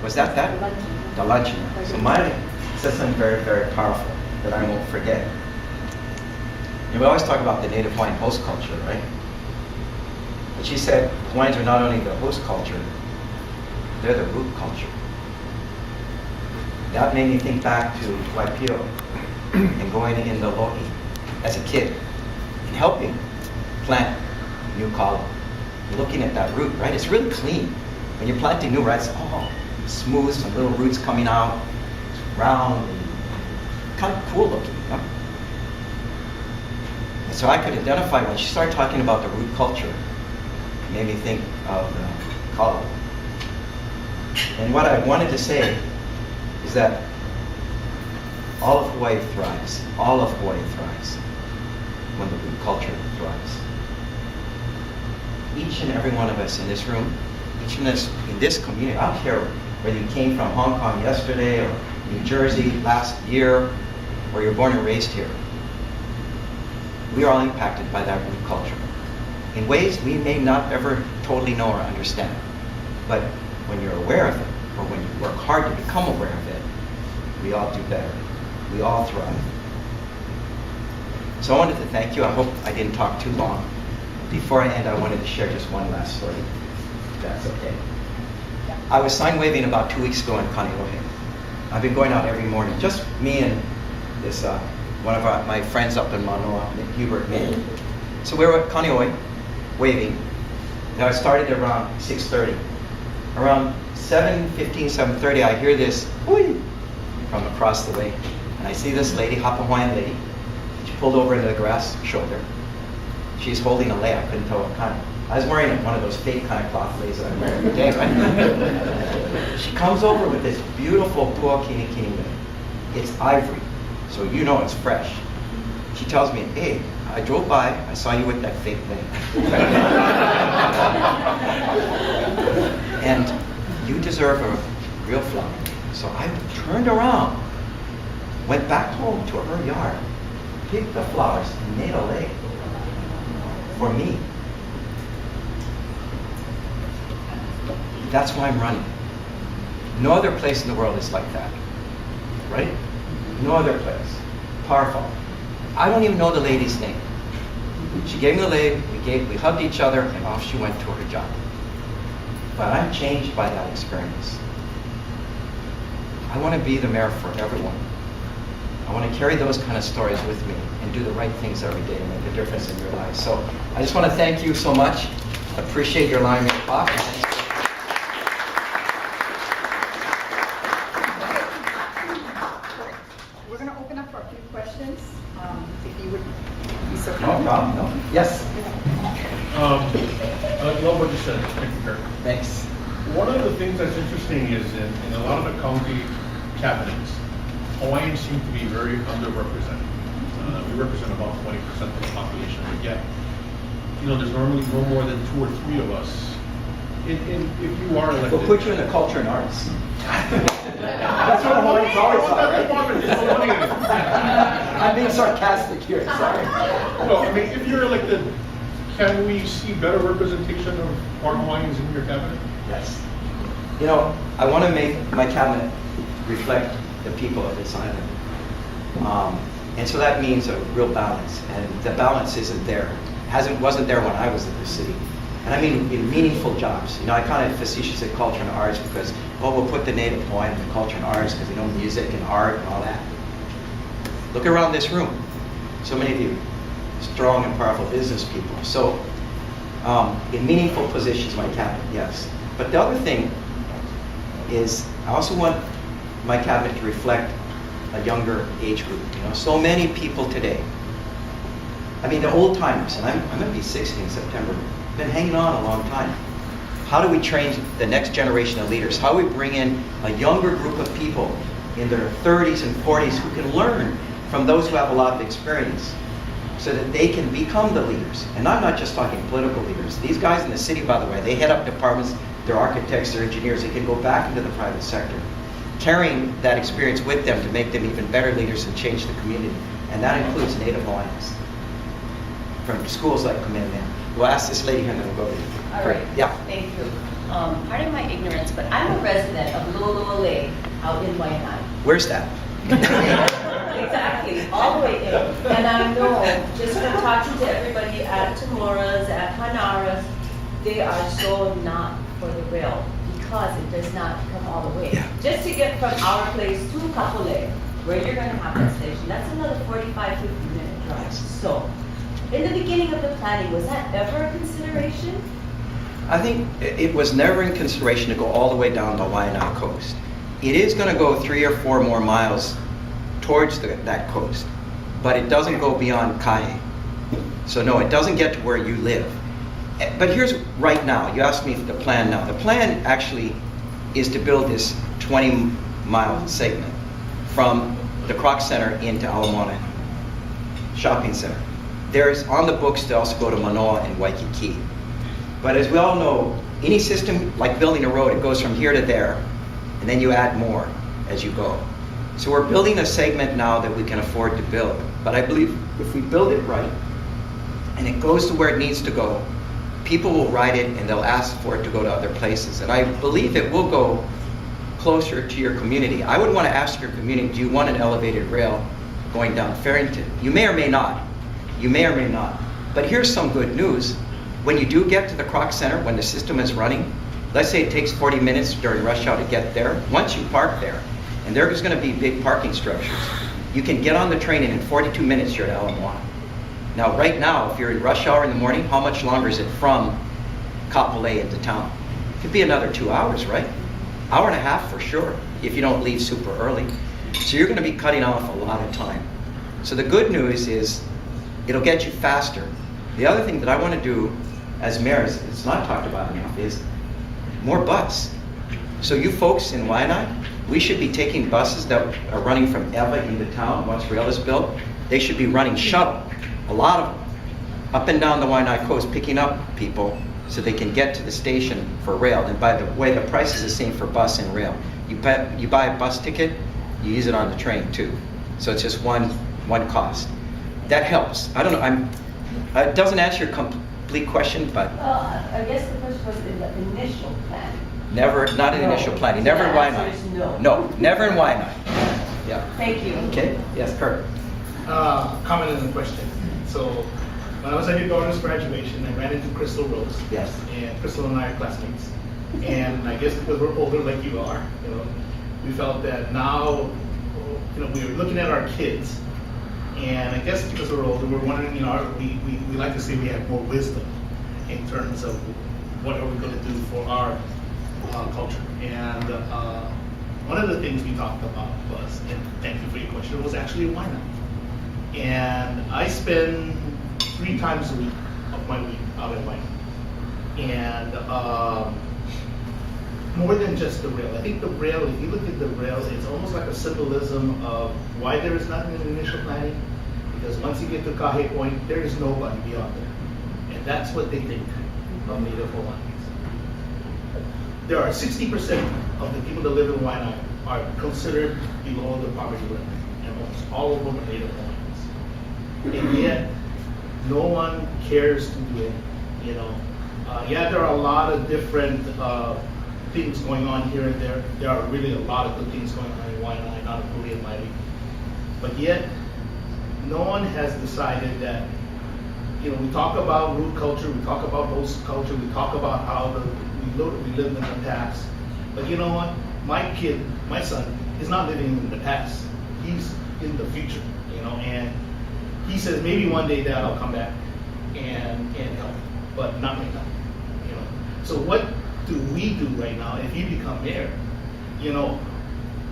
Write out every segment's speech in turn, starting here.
Was that? The luncheon. So Maya said something very, very powerful that I won't forget. And we always talk about the Native Hawaiian host culture, right? But she said Hawaiians are not only the host culture, they're the root culture. That made me think back to Waipio and going in the lo'i as a kid and helping plant new column. Looking at that root, right? It's really clean. When you're planting new, right? It's all smooth, some little roots coming out, it's round, and kind of cool looking, you know? And so I could identify when she started talking about the root culture, it made me think of the column. And what I wanted to say is that all of Hawaii thrives. All of Hawaii thrives when the root culture thrives. Each and every one of us in this room, each of us in this community, I don't care whether you came from Hong Kong yesterday or New Jersey last year, or you're born and raised here, we are all impacted by that root culture in ways we may not ever totally know or understand. But when you're aware of it, or when you work hard to become aware of it, we all do better. We all thrive. So I wanted to thank you. I hope I didn't talk too long. Before I end, I wanted to share just one last story, if that's okay. I was sign waving about 2 weeks ago in Kaneohe. I've been going out every morning, just me and this one of my friends up in Manoa, Hubert May. So we were at Kaneohe, waving. Now I started around 6:30. Around 7:15, 7:30, I hear this "hui" from across the way. And I see this lady, Hapa Hawaiian lady. She pulled over into the grass shoulder. She's holding a lei. I couldn't tell what kind. I was wearing one of those fake kind of cloth leis that I wear every day, right? She comes over with this beautiful pua kini kini lei. It's ivory, so you know it's fresh. She tells me, "Hey, I drove by, I saw you with that fake lei. And you deserve a real flower." So I turned around, went back home to her yard, picked the flowers, and made a lei for me. That's why I'm running. No other place in the world is like that, right? No other place. Powerful. I don't even know the lady's name. She gave me the lei, we hugged each other, and off she went to her job. But I'm changed by that experience. I want to be the mayor for everyone. I want to carry those kind of stories with me and do the right things every day and make a difference in your lives. So I just want to thank you so much. I appreciate your allowing me to talk. We're going to open up for a few questions. If you would be so No kind. problem. No. Yes. I love what you said. Thank you, Kirk. Thanks. One of the things that's interesting is in a lot of the county cabinets, Hawaiians seem to be very underrepresented. We represent about 20% of the population, but yet, there's normally no more than 2 or 3 of us. If you are elected, We'll put you in the culture and arts. That's what Hawaiians always are, right? I'm being sarcastic here, sorry. No, I mean, if you're elected, can we see better representation of our Hawaiians in your cabinet? Yes. I want to make my cabinet reflect the people of this island. And so that means a real balance. And the balance isn't there. Wasn't there when I was in the city. And I mean in meaningful jobs. I kind of facetiously say culture and arts because, we'll put the Native Hawaiian in the culture and arts because they know music and art and all that. Look around this room. So many of you strong and powerful business people. So in meaningful positions, my cabinet, yes. But the other thing is I also want my cabinet to reflect a younger age group. So many people today, I mean the old timers, and I'm going to be 60 in September, been hanging on a long time. How do we train the next generation of leaders? How do we bring in a younger group of people in their 30s and 40s who can learn from those who have a lot of experience so that they can become the leaders? And I'm not just talking political leaders. These guys in the city, by the way, they head up departments, they're architects, they're engineers, they can go back into the private sector, carrying that experience with them to make them even better leaders and change the community. And that includes Native Hawaiians from schools like Kamehameha. We'll ask this lady here and then we'll go to you. All right. Yeah. Thank you. Pardon my ignorance, but I'm a resident of Lake out in Waianae. Where's that? Exactly, all the way in. And I know, just from talking to everybody at Tamora's, at Hanara's, they are so not for the rail because it does not come all the way. Yeah. Just to get from our place to Kapolei, where you're going to have that station, that's another 45, 50-minute drive. Yes. So, in the beginning of the planning, was that ever a consideration? I think it was never in consideration to go all the way down the Waianae coast. It is going to go 3 or 4 more miles towards that coast, but it doesn't go beyond Kaie. So no, it doesn't get to where you live. But here's right now, you asked me the plan now. The plan actually is to build this 20-mile segment from the Croc Center into Ala Moana Shopping Center. There's on the books to also go to Manoa and Waikiki. But as we all know, any system, like building a road, it goes from here to there, and then you add more as you go. So we're building a segment now that we can afford to build. But I believe if we build it right, and it goes to where it needs to go, people will ride it and they'll ask for it to go to other places. And I believe it will go closer to your community. I would want to ask your community, do you want an elevated rail going down Farrington? You may or may not. You may or may not. But here's some good news. When you do get to the Croc Center, when the system is running, let's say it takes 40 minutes during rush hour to get there. Once you park there, and there's going to be big parking structures, you can get on the train and in 42 minutes you're at Ala Moana. Now, right now, if you're in rush hour in the morning, how much longer is it from Kapolei into town? Could be another 2 hours, right? Hour and a half for sure, if you don't leave super early. So you're going to be cutting off a lot of time. So the good news is it'll get you faster. The other thing that I want to do as mayor, it's not talked about enough, is more bus. So you folks in Waianae, we should be taking buses that are running from Ewa into town once rail is built. They should be running shuttle, a lot of them, up and down the Waianae coast, picking up people so they can get to the station for rail. And by the way, the price is the same for bus and rail. You buy a bus ticket, you use it on the train too. So it's just one cost. That helps. I don't know, it doesn't answer your complete question, but Well, I guess the question was in the initial plan. never, not in No. initial planning, So never in the answer Waianae. is no. No, never in Waianae. Yeah. Thank you. Okay, yes, Kirk. Comment and a question. So, when I was at your daughter's graduation, I ran into Crystal Rose. Yes. And Crystal and I are classmates. And I guess because we're older like you are, we felt that now, we were looking at our kids. And I guess because we're older, we're wondering, we like to say we have more wisdom in terms of what are we going to do for our culture. And one of the things we talked about was, and thank you for your question, was actually Waianae. And I spend 3 times a week of my week out in Waianae. And more than just the rail. I think the rail, if you look at the rail, it's almost like a symbolism of why there is nothing in the initial planning. Because once you get to Kahe Point, there is nobody beyond there. And that's what they think of Native Hawaiians. There are 60% of the people that live in Waianae are considered below the poverty limit. And almost all of them are Native Hawaiians. And yet, no one cares to do it. There are a lot of different things going on here and there. There are really a lot of good things going on in Waianae, not a Korean mighty. But yet, no one has decided that, we talk about root culture, we talk about host culture, we talk about how we lived in the past. But you know what? My son, is not living in the past. He's in the future, and he says maybe one day Dad, I'll come back and help, but not right now. So what do we do right now if you become mayor?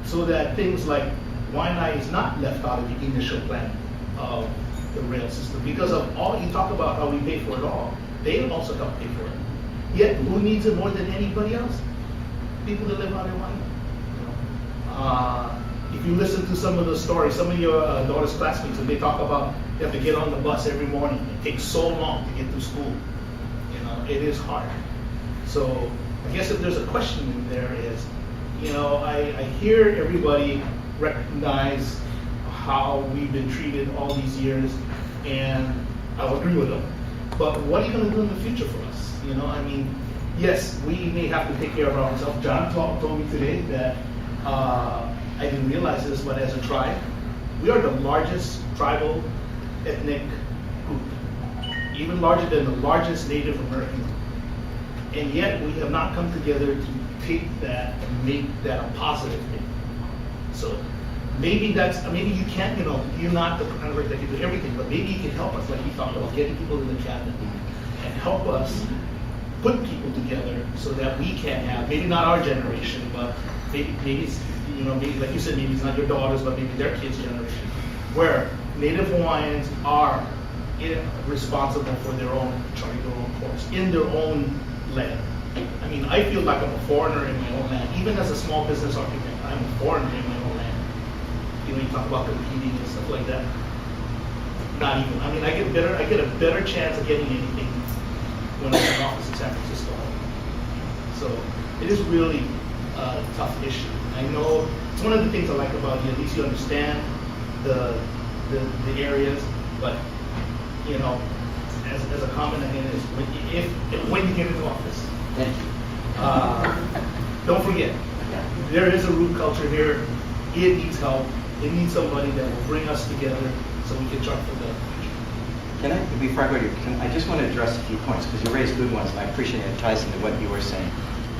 So that things like Waianae is not left out of the initial plan of the rail system, because of all you talk about how we pay for it all, they also help pay for it. Yet who needs it more than anybody else? People that live out in Waianae. If you listen to some of the stories, some of your daughter's classmates, and they talk about they have to get on the bus every morning. It takes so long to get to school. It is hard. So I guess if there's a question in there is, I hear everybody recognize how we've been treated all these years, and I'll agree with them. But what are you going to do in the future for us? yes, we may have to take care of ourselves. John told me today that, I didn't realize this, but as a tribe, we are the largest tribal ethnic group, even larger than the largest Native American group. And yet we have not come together to take that and make that a positive thing. So maybe maybe you can't, you're not the kind of work that can do everything, but maybe you can help us, like you talked about, getting people in the cabinet and help us put people together so that we can have, maybe not our generation, but maybe it's, maybe, like you said, maybe it's not your daughters, but maybe their kids' generation, where Native Hawaiians are responsible for their own, charting their own course, in their own land. I mean, I feel like I'm a foreigner in my own land. Even as a small business architect, I'm a foreigner in my own land. You talk about competing and stuff like that. Not even. I mean, I get a better chance of getting anything when I'm in office in San Francisco. So it is really a tough issue. I know it's one of the things I like about you. At least you understand the areas, but as a comment again is when you get into office. Thank you. Don't forget, there is a root culture here. It needs help. It needs somebody that will bring us together so we can chart for the future. Before I go to you, I just want to address a few points because you raised good ones and I appreciate it ties into what you were saying.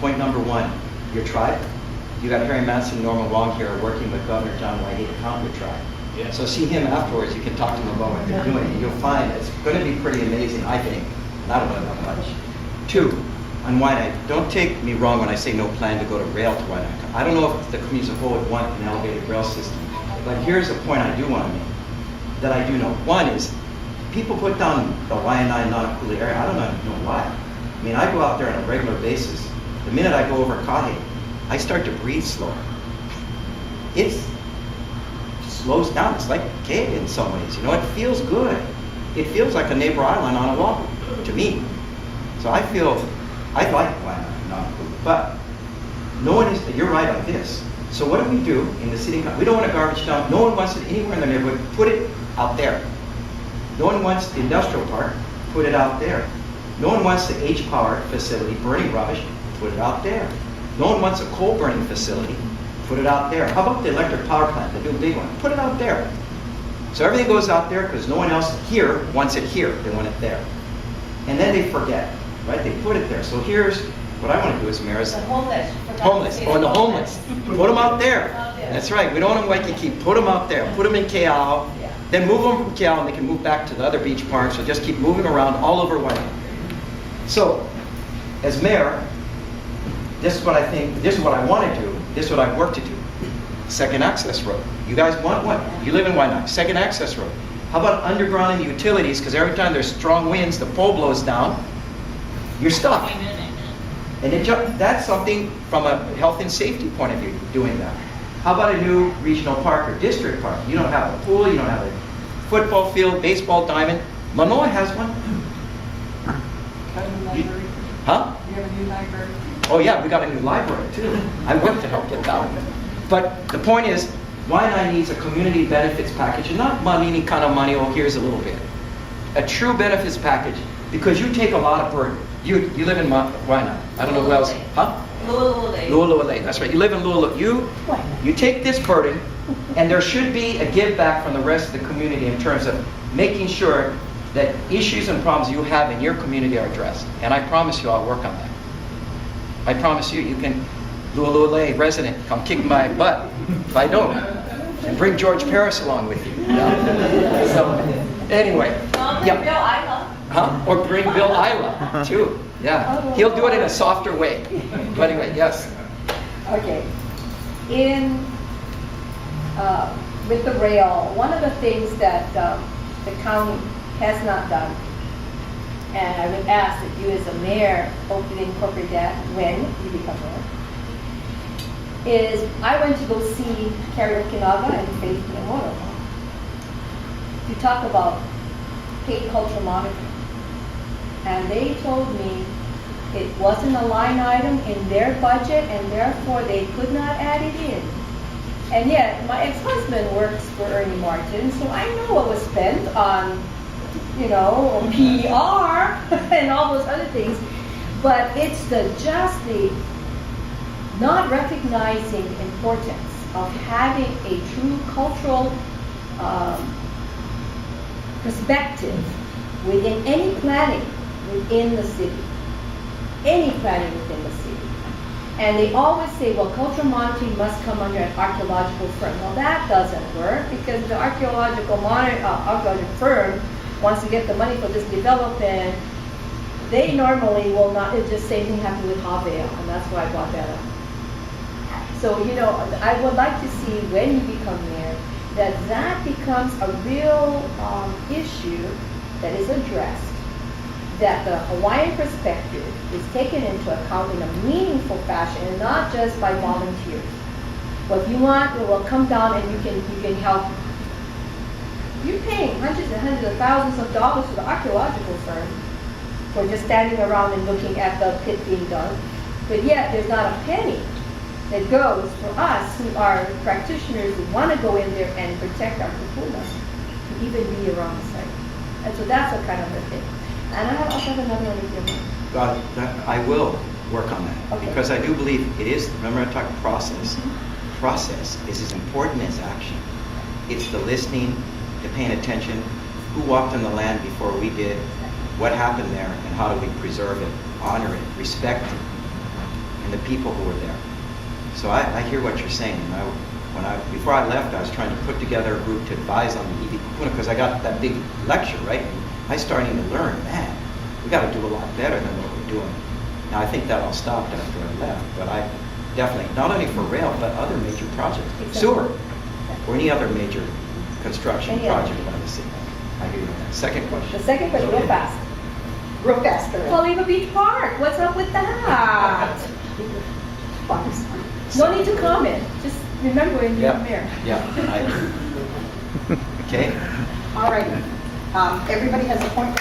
Point number one, your tribe. You got Harry Manson, Norman Wong here working with Governor John Whitey to count your tribe. Yeah. So see him afterwards, you can talk to him about what they're doing and you'll find it's going to be pretty amazing, I think. And I don't know that much. Two, on Waianae, don't take me wrong when I say no plan to go to rail to Waianae. I don't know if the community as a whole would want an elevated rail system, but here's a point I do want to make, that I do know. One is, people put down the Waianae Nanakula area, I don't know why. I mean, I go out there on a regular basis. The minute I go over Kahe, I start to breathe slower. It slows down, it's like a cave in some ways, it feels good. It feels like a neighbor island on a wall, to me. So I like Waianae, but no one is, you're right on this. So what do we do in the city? We don't want a garbage dump. No one wants it anywhere in the neighborhood. Put it out there. No one wants the industrial park. Put it out there. No one wants the H-Power facility burning rubbish. Put it out there. No one wants a coal burning facility. Put it out there. How about the electric power plant, the new big one? Put it out there. So everything goes out there because no one else here wants it here. They want it there. And then they forget, right? They put it there. So here's what I want to do as mayor is The homeless. homeless, or the homeless. Put them out there. That's right. We don't want them in Waikiki. Put them out there. Put them in Keao. Yeah. Then move them from Keao and they can move back to the other beach parks. So just keep moving around all over Waianae. So, as mayor, this is what I think, this is what I want to do, this is what I work to do. Second access road. You guys want what? You live in Waianae. Second access road. How about underground and utilities? Because every time there's strong winds, the pole blows down, you're stuck. And that's something from a health and safety point of view, doing that. How about a new regional park or district park? You don't have a pool, you don't have a football field, baseball diamond. Manoa has one. Huh? You have a new library? Oh yeah, we got a new library too. I worked to help get that one. But the point is, Waianae needs a community benefits package, and not money, any kind of money, oh here's a little bit. A true benefits package, because you take a lot of burden. You live in Waianae. I don't know who else. Huh? Lu'ulu'ulei. That's right. You live in Lu'ulu. You take this burden, and there should be a give back from the rest of the community in terms of making sure that issues and problems you have in your community are addressed. And I promise you I'll work on that. I promise you, you can, Lu'ulu'ulei resident, come kick my butt if I don't. And bring George Paris along with you. So, anyway. Yeah. Huh? Or bring Bill Isla, too. Yeah. He'll do it in a softer way. But anyway, yes. Okay. With the rail, one of the things that the county has not done, and I would ask that you as a mayor hopefully incorporate that when you become mayor, is I went to go see Carrie Okinawa and Faith Miyamoto. You talk about paid cultural monitoring. And they told me it wasn't a line item in their budget and therefore they could not add it in. And yet, my ex-husband works for Ernie Martin, so I know what was spent on, PR and all those other things. But it's just the not recognizing importance of having a true cultural perspective within any planning within the city. Any planning within the city. And they always say, well, cultural monitoring must come under an archaeological firm. Well, that doesn't work because the archaeological firm wants to get the money for this development. They normally will not, it's just same thing happened with Havea, and that's why I brought that up. So, you know, I would like to see when you become mayor, that becomes a real issue that is addressed, that the Hawaiian perspective is taken into account in a meaningful fashion and not just by volunteers. Well, if you want, well, come down and you can help. You're paying hundreds and hundreds of thousands of dollars to the archaeological firm for just standing around and looking at the pit being done. But yet, there's not a penny that goes for us who are practitioners who want to go in there and protect our kupuna to even be around the site. And so that's a kind of a thing. And I also have another one if you want. God, I will work on that. Okay. Because I do believe it is, remember I talked process. Mm-hmm. Process is as important as action. It's the listening, the paying attention, who walked on the land before we did, what happened there, and how do we preserve it, honor it, respect it, and the people who were there. So I hear what you're saying. And before I left, I was trying to put together a group to advise on the EV Kupuna because I got that big lecture, right? And I started to learn, man, we got to do a lot better than what we're doing. Now I think that all stopped after I left, but I definitely, not only for rail, but other major projects, Exactly. sewer, or any other major construction Any other. project by the city. I agree with that. Second question. The second question, real fast. Real fast, Carol. Caliva Beach Park, what's up with that? No need to comment, just remember when you're mayor. Yeah, I agree. Okay? All right. Everybody has a point.